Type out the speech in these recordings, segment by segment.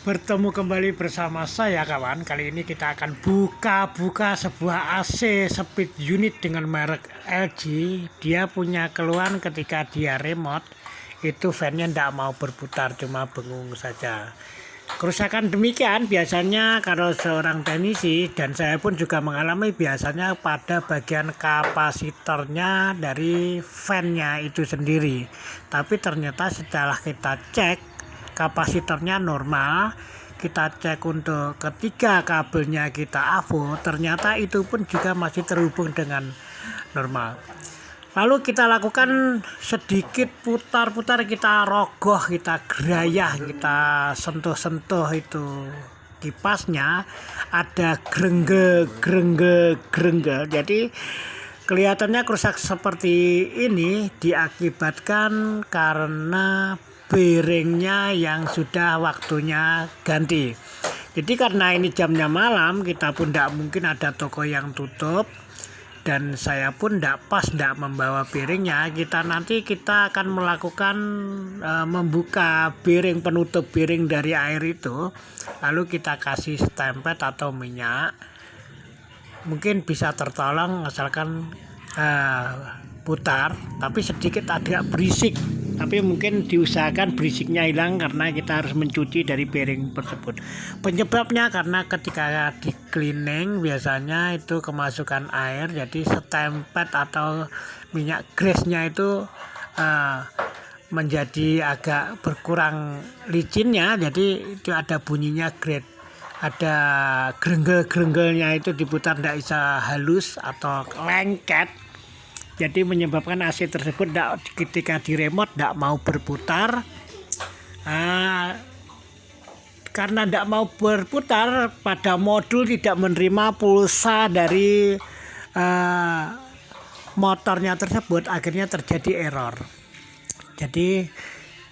Bertemu kembali bersama saya kawan. Kali ini kita akan buka-buka sebuah AC speed unit dengan merek LG. Dia punya keluhan ketika dia remote itu fan-nya tidak mau berputar, cuma bengung saja. Kerusakan demikian biasanya kalau seorang teknisi, dan saya pun juga mengalami, biasanya pada bagian kapasitornya dari fan-nya itu sendiri. Tapi ternyata setelah kita cek kapasitornya normal, kita cek untuk ketiga kabelnya kita AVO, ternyata itu pun juga masih terhubung dengan normal. Lalu kita lakukan sedikit putar-putar, kita rogoh, kita gerayah, kita sentuh-sentuh itu kipasnya, ada grenggel. Jadi kelihatannya rusak seperti ini diakibatkan karena bearingnya yang sudah waktunya ganti. Jadi karena ini jamnya malam, kita pun tidak mungkin, ada toko yang tutup, dan saya pun tidak membawa bearingnya. Kita akan melakukan membuka bearing, penutup bearing dari air itu, lalu kita kasih stempet atau minyak. Mungkin bisa tertolong asalkan putar, tapi sedikit agak berisik, tapi mungkin diusahakan berisiknya hilang karena kita harus mencuci dari bearing tersebut. Penyebabnya karena ketika di cleaning biasanya itu kemasukan air, jadi stempet atau minyak grease-nya itu menjadi agak berkurang licinnya, jadi itu ada bunyinya grate, ada grenggel-grengelnya itu diputar tidak bisa halus atau lengket. Jadi menyebabkan AC tersebut ketika di remote tidak mau berputar. Karena tidak mau berputar, pada modul tidak menerima pulsa dari motornya tersebut, akhirnya terjadi error. Jadi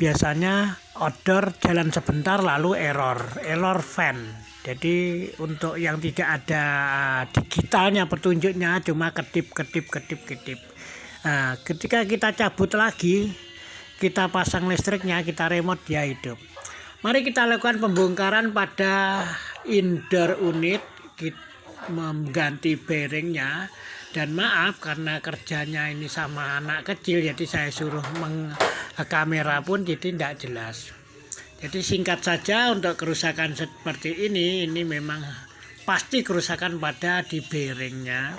biasanya odor jalan sebentar lalu error fan. Jadi untuk yang tidak ada digitalnya petunjuknya, cuma kedip. Nah, ketika kita cabut lagi, kita pasang listriknya, kita remote, dia hidup. Mari kita lakukan pembongkaran pada indoor unit, kita mengganti bearingnya. Dan maaf karena kerjanya ini sama anak kecil, jadi saya suruh kamera pun jadi tidak jelas. Jadi singkat saja, untuk kerusakan seperti ini memang pasti kerusakan pada di bearingnya.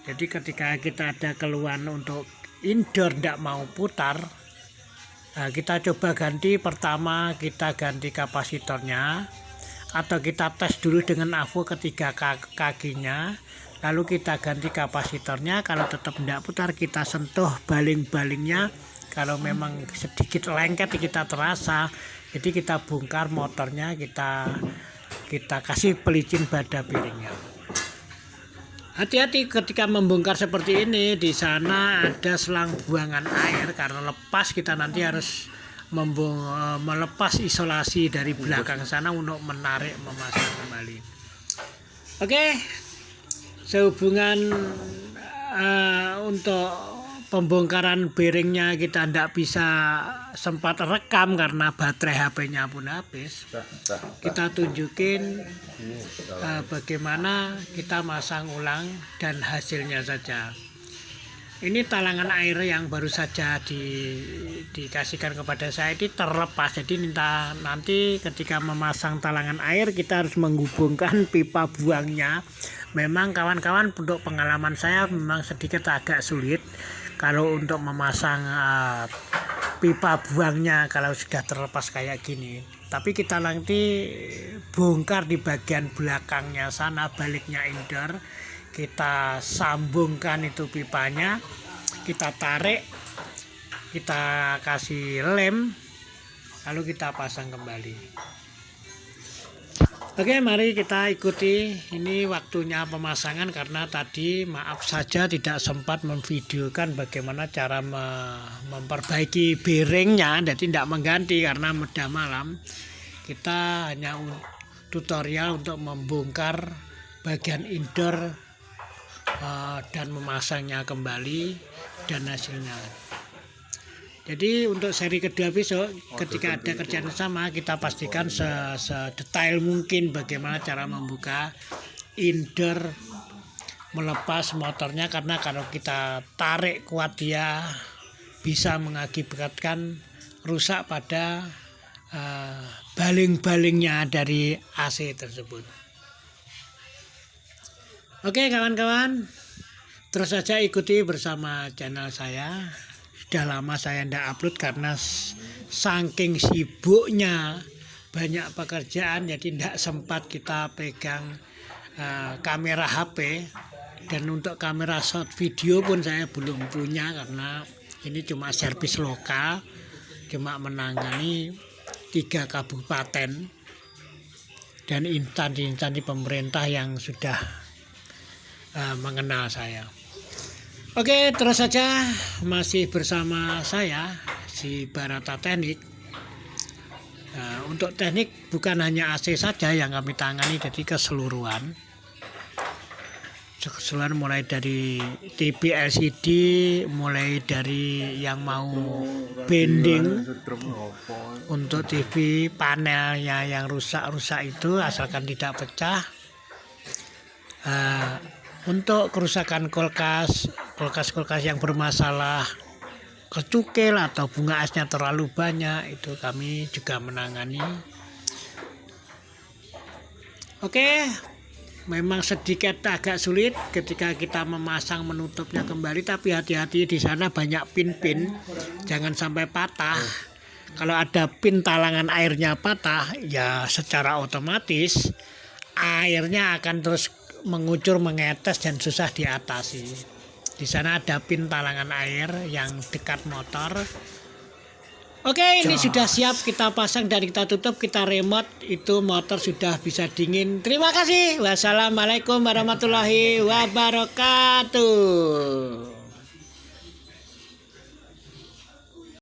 Jadi ketika kita ada keluhan untuk indoor tidak mau putar, kita coba ganti. Pertama kita ganti kapasitornya, atau kita tes dulu dengan AVO ketiga kakinya, lalu kita ganti kapasitornya. Kalau tetap tidak putar, kita sentuh baling-balingnya. Kalau memang sedikit lengket kita terasa, jadi kita bongkar motornya, kita kasih pelicin pada bearingnya. Hati-hati ketika membongkar seperti ini, di sana ada selang buangan air, karena lepas kita nanti harus melepas isolasi dari belakang sana untuk menarik, memasang kembali. Oke, sehubungan untuk pembongkaran bearingnya kita tidak bisa sempat rekam karena baterai HP-nya pun habis. Kita tunjukin bagaimana kita masang ulang dan hasilnya saja. Ini talangan air yang baru saja dikasihkan kepada saya ini terlepas. Jadi nanti ketika memasang talangan air, kita harus menghubungkan pipa buangnya. Memang kawan-kawan, untuk pengalaman saya memang sedikit agak sulit kalau untuk memasang pipa buangnya kalau sudah terlepas kayak gini. Tapi kita nanti bongkar di bagian belakangnya sana, baliknya indoor, kita sambungkan itu pipanya, kita tarik, kita kasih lem, lalu kita pasang kembali. Oke, mari kita ikuti. Ini waktunya pemasangan, karena tadi maaf saja tidak sempat memvideokan bagaimana cara memperbaiki bearingnya, jadi tidak mengganti karena sudah malam. Kita hanya tutorial untuk membongkar bagian indoor dan memasangnya kembali, dan hasilnya. Jadi untuk seri kedua besok ketika ada kerjaan sama kita pastikan sedetail mungkin bagaimana cara membuka indoor melepas motornya, karena kalau kita tarik kuat dia bisa mengakibatkan rusak pada baling-balingnya dari AC tersebut. Oke kawan-kawan, terus saja ikuti bersama channel saya. Sudah lama saya tidak upload karena saking sibuknya banyak pekerjaan, jadi tidak sempat kita pegang kamera HP. Dan untuk kamera short video pun saya belum punya karena ini cuma servis lokal, cuma menangani 3 kabupaten dan instansi pemerintah yang sudah mengenal saya. Oke, terus saja masih bersama saya si Barata Teknik. Untuk teknik bukan hanya AC saja yang kami tangani, jadi keseluruhan mulai dari TV LCD, mulai dari yang mau bending untuk TV panelnya yang rusak-rusak itu asalkan tidak pecah. Untuk kerusakan kulkas yang bermasalah, kecukil atau bunga esnya terlalu banyak, itu kami juga menangani. Oke, memang sedikit agak sulit ketika kita memasang menutupnya kembali, tapi hati-hati di sana banyak pin-pin, jangan sampai patah. Kalau ada pin talangan airnya patah, ya secara otomatis airnya akan terus mengucur, mengetes dan susah diatasi. Di sana ada pin talangan air yang dekat motor. Oke, ini sudah siap kita pasang dan kita tutup, kita remote, itu motor sudah bisa dingin. Terima kasih. Wassalamualaikum warahmatullahi wabarakatuh.